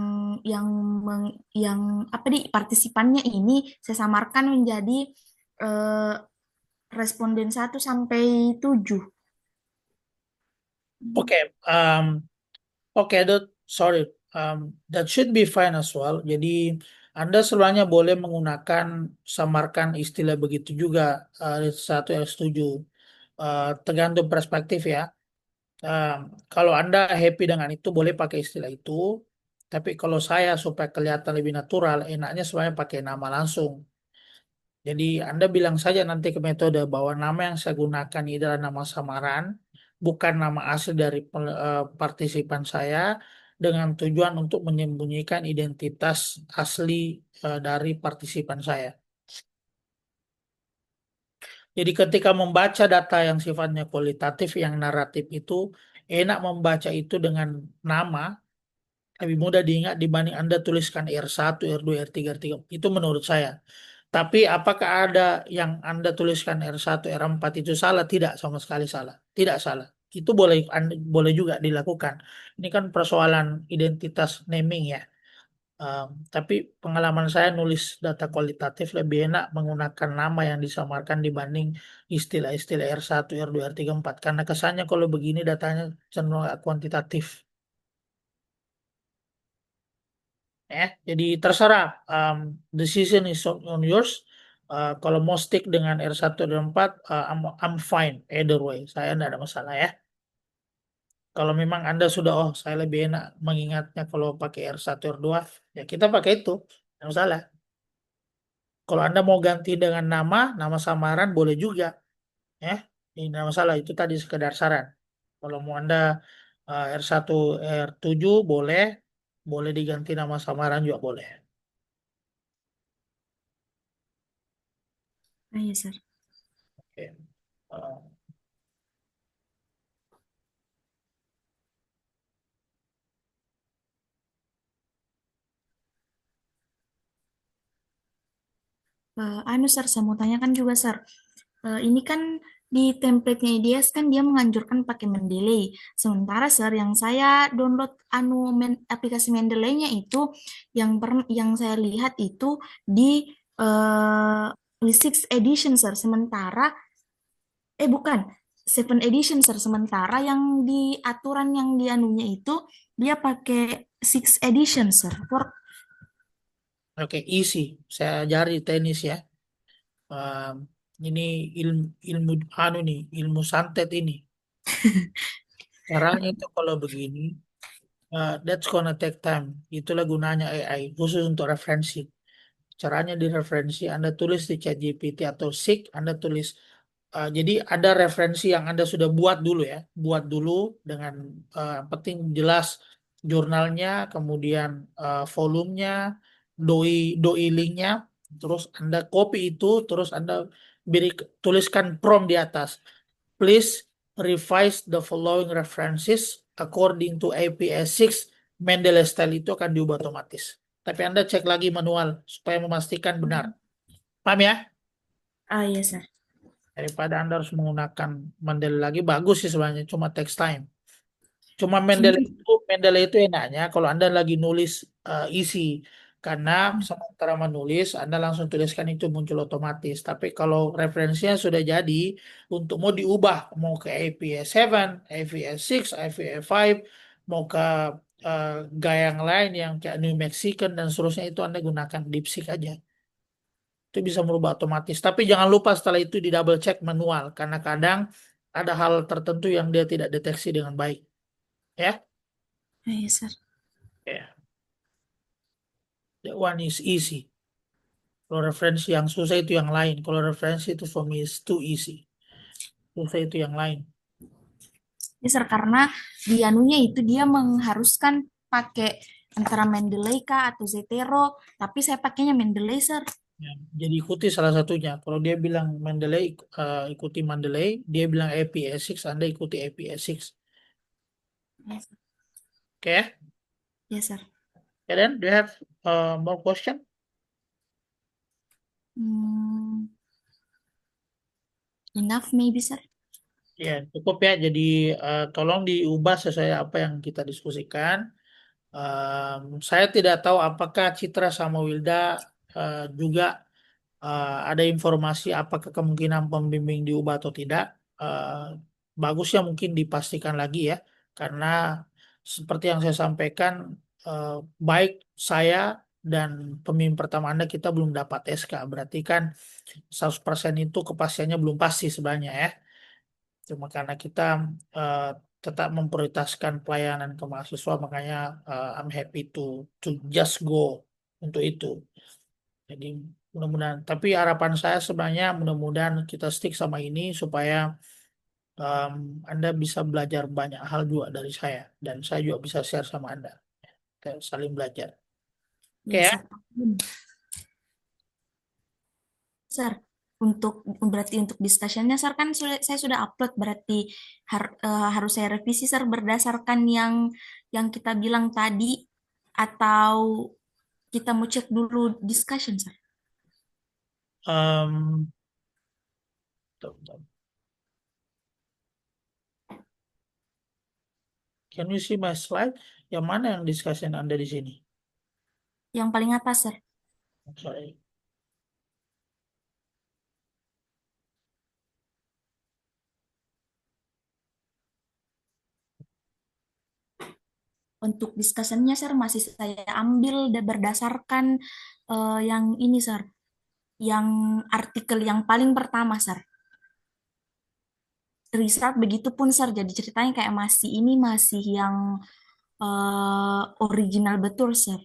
apa di partisipannya ini saya samarkan menjadi eh, responden 1 sampai 7. oke. Oke, sorry. That should be fine as well. Jadi Anda sebenarnya boleh menggunakan samarkan istilah begitu juga. Satu yang setuju. Tergantung perspektif ya. Kalau Anda happy dengan itu, boleh pakai istilah itu. Tapi kalau saya supaya kelihatan lebih natural, enaknya sebenarnya pakai nama langsung. Jadi Anda bilang saja nanti ke metode bahwa nama yang saya gunakan ini adalah nama samaran, bukan nama asli dari partisipan saya, dengan tujuan untuk menyembunyikan identitas asli dari partisipan saya. Jadi ketika membaca data yang sifatnya kualitatif, yang naratif itu, enak membaca itu dengan nama, lebih mudah diingat dibanding Anda tuliskan R1, R2, R3, R3. Itu menurut saya. Tapi apakah ada yang Anda tuliskan R1, R4 itu salah? Tidak, sama sekali salah. Tidak salah. Itu boleh juga dilakukan. Ini kan persoalan identitas naming ya. Tapi pengalaman saya nulis data kualitatif lebih enak menggunakan nama yang disamarkan dibanding istilah-istilah R1, R2, R3, R4. Karena kesannya kalau begini datanya cenderung kuantitatif. Jadi terserah, decision is on yours. Kalau mau stick dengan R1 dan 4, I'm fine either way. Saya tidak ada masalah ya. Kalau memang Anda sudah, saya lebih enak mengingatnya kalau pakai R1, R2, ya kita pakai itu. Tidak masalah. Kalau Anda mau ganti dengan nama samaran boleh juga. Ya, ini tidak masalah. Itu tadi sekedar saran. Kalau mau Anda R1, R7 boleh diganti nama samaran juga boleh. Iya, Sir. Oke. Uh, Sir, saya mau tanyakan juga, Sir. Ini kan di template-nya IDS kan dia menganjurkan pakai Mendeley. Sementara, Sir, yang saya download aplikasi Mendeley-nya itu yang saya lihat itu di six edition, Sir. Sementara bukan 7 edition, Sir. Sementara yang di aturan yang dianunya itu dia pakai 6 edition, Sir. Oke, easy. Saya ajari tenis ya. Um, ini ilmu ilmu ilmu santet ini. Caranya itu kalau begini, that's gonna take time. Itulah gunanya AI khusus untuk referensi. Caranya di referensi Anda tulis di ChatGPT atau Seek, Anda tulis. Jadi ada referensi yang Anda sudah buat dulu ya, buat dulu dengan penting jelas jurnalnya, kemudian volumenya, doi linknya, terus Anda copy itu, terus Anda tuliskan prompt di atas. Please revise the following references according to APS 6. Mendeley style itu akan diubah otomatis. Tapi Anda cek lagi manual supaya memastikan benar. Paham ya? Iya, Sir. Daripada Anda harus menggunakan Mendeley lagi, bagus sih sebenarnya, cuma text time. Cuma Mendeley itu enaknya kalau Anda lagi nulis isi. Karena sementara menulis, Anda langsung tuliskan itu muncul otomatis. Tapi kalau referensinya sudah jadi, untuk mau diubah, mau ke APS 7, APS 6, APS 5, mau ke gaya yang lain yang kayak New Mexican dan seterusnya itu Anda gunakan DeepSeek aja. Itu bisa merubah otomatis. Tapi jangan lupa setelah itu di double check manual karena kadang ada hal tertentu yang dia tidak deteksi dengan baik. Ya, Iya, sir. ya. That one is easy. Kalau referensi yang susah itu yang lain. Kalau referensi itu for me is too easy. Susah itu yang lain. Ya, sir, karena di anunya itu dia mengharuskan pakai antara Mendeley kah atau Zetero, tapi saya pakainya Mendeley, sir. Ya, jadi ikuti salah satunya. Kalau dia bilang Mendeley, ikuti Mendeley. Dia bilang APS6, Anda ikuti APS6. Ya, sir. Oke? Ya, sir. And then, do you have more question? Hmm, enough maybe, sir. Ya, cukup ya. Jadi, tolong diubah sesuai apa yang kita diskusikan. Saya tidak tahu apakah Citra sama Wilda juga ada informasi apakah kemungkinan pembimbing diubah atau tidak. Bagusnya mungkin dipastikan lagi ya, karena seperti yang saya sampaikan, eh, baik saya dan pembimbing pertama Anda kita belum dapat SK, berarti kan 100% itu kepastiannya belum pasti sebenarnya ya. Cuma karena kita eh, tetap memprioritaskan pelayanan ke mahasiswa, makanya I'm happy to just go untuk itu. Jadi mudah-mudahan, tapi harapan saya sebenarnya mudah-mudahan kita stick sama ini supaya em, Anda bisa belajar banyak hal juga dari saya dan saya juga bisa share sama Anda. Kita saling belajar. Oke Ya, ya. sir. Sir, berarti untuk discussionnya, sir, kan saya sudah upload, berarti harus saya revisi, sir, berdasarkan yang kita bilang tadi, atau kita mau cek dulu discussion, sir. Em, bentar, bentar. Can you see my slide? Yang mana yang discussion Anda di sini? Yang paling atas, sir. Sorry. Untuk discussionnya, sir, masih saya ambil berdasarkan yang ini, sir, yang artikel yang paling pertama, sir. Riset begitupun, sir. Jadi ceritanya kayak masih yang original betul, sir.